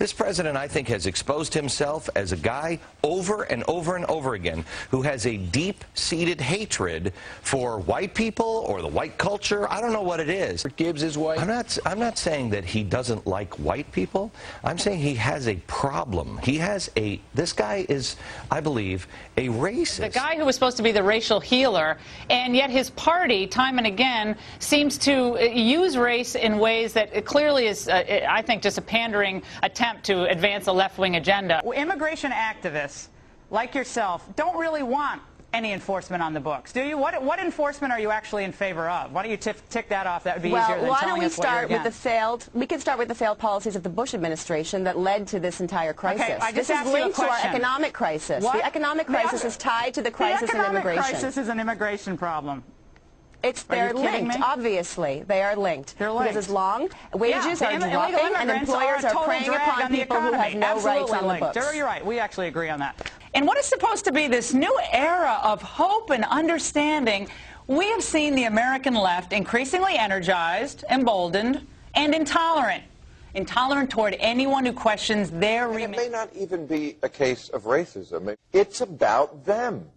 This president, I think, has exposed himself as a guy over and over and over again who has a deep-seated hatred for white people or the white culture. I don't know what it is. Gibbs is white. I'm not saying that he doesn't like white people. I'm saying he has a problem. This guy is, I believe, a racist. The guy who was supposed to be the racial healer, and yet his party, time and again, seems to use race in ways that it clearly is, I think, just a pandering attempt to advance a left-wing agenda. Immigration activists like yourself don't really want any enforcement on the books, do you? What enforcement are you actually in favor of? Why don't you tick that off? That would be easier than telling us what you're against. We can start with the failed policies of the Bush administration that led to this entire crisis. Okay, I just this asked is you a linked to our question. economic crisis. What? The economic crisis is tied to the crisis in immigration. The economic crisis is an immigration problem. They're linked, obviously. They are linked. They're linked. Because as long wages are dropping and employers are preying upon people who have no rights on the books. You're right. We actually agree on that. In what is supposed to be this new era of hope and understanding, we have seen the American left increasingly energized, emboldened, and intolerant. Intolerant toward anyone who questions their remit. It may not even be a case of racism. It's about them.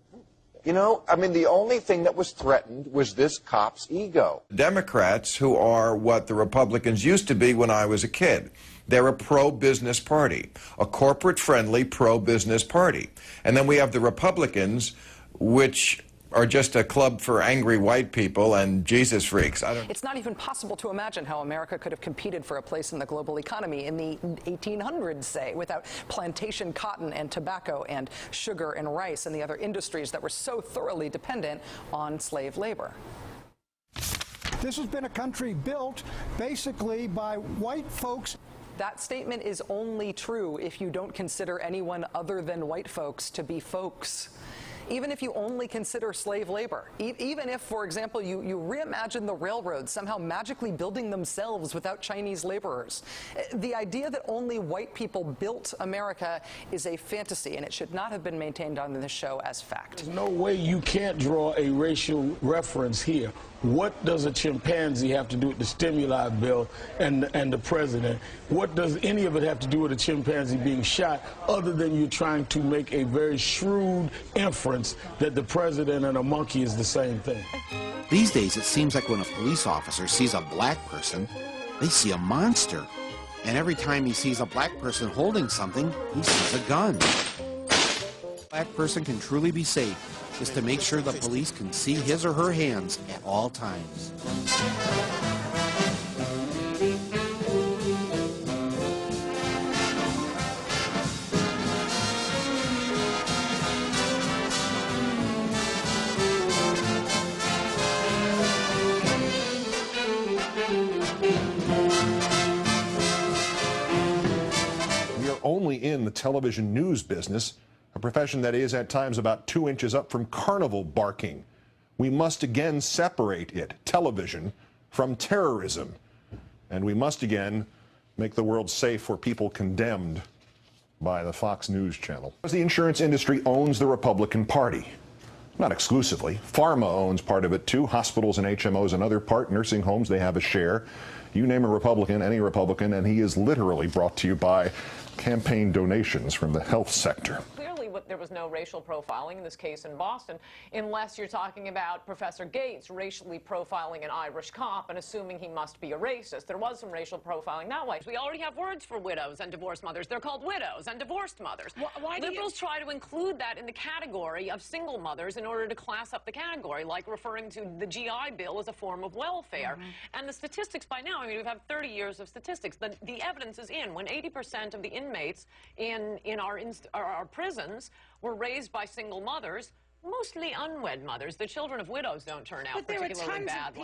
You know, I mean, the only thing that was threatened was this cop's ego. Democrats, who are what the Republicans used to be when I was a kid, they're a pro-business party, a corporate-friendly pro-business party. And then we have the Republicans, which are just a club for angry white people and Jesus freaks. It's not even possible to imagine how America could have competed for a place in the global economy in the 1800s, say, without plantation cotton and tobacco and sugar and rice and the other industries that were so thoroughly dependent on slave labor. This has been a country built basically by white folks. That statement is only true if you don't consider anyone other than white folks to be folks. Even if you only consider slave labor, even if, for example, you reimagine the railroads somehow magically building themselves without Chinese laborers. The idea that only white people built America is a fantasy, and it should not have been maintained on this show as fact. There's no way you can't draw a racial reference here. What does a chimpanzee have to do with the stimuli bill and the president? What does any of it have to do with a chimpanzee being shot, other than you're trying to make a very shrewd inference that the president and a monkey is the same thing? These days, it seems like when a police officer sees a black person, they see a monster. And every time he sees a black person holding something, he sees a gun. A black person can truly be safe is to make sure the police can see his or her hands at all times. We are only in the television news business, a profession that is at times about 2 inches up from carnival barking. We must again separate it, television, from terrorism. And we must again make the world safe for people condemned by the Fox News channel. The insurance industry owns the Republican Party. Not exclusively. Pharma owns part of it too. Hospitals and HMOs another part. Nursing homes, they have a share. You name a Republican, any Republican, and he is literally brought to you by campaign donations from the health sector. There was no racial profiling in this case in Boston, unless you're talking about Professor Gates racially profiling an Irish cop and assuming he must be a racist. There was some racial profiling that way. We already have words for widows and divorced mothers. They're called widows and divorced mothers. Why Liberals try to include that in the category of single mothers in order to class up the category, like referring to the GI Bill as a form of welfare. And the statistics by now, I mean, we've had 30 years of statistics. The evidence is in. When 80% of the inmates in our prisons were raised by single mothers, mostly unwed mothers. The children of widows don't turn out particularly badly.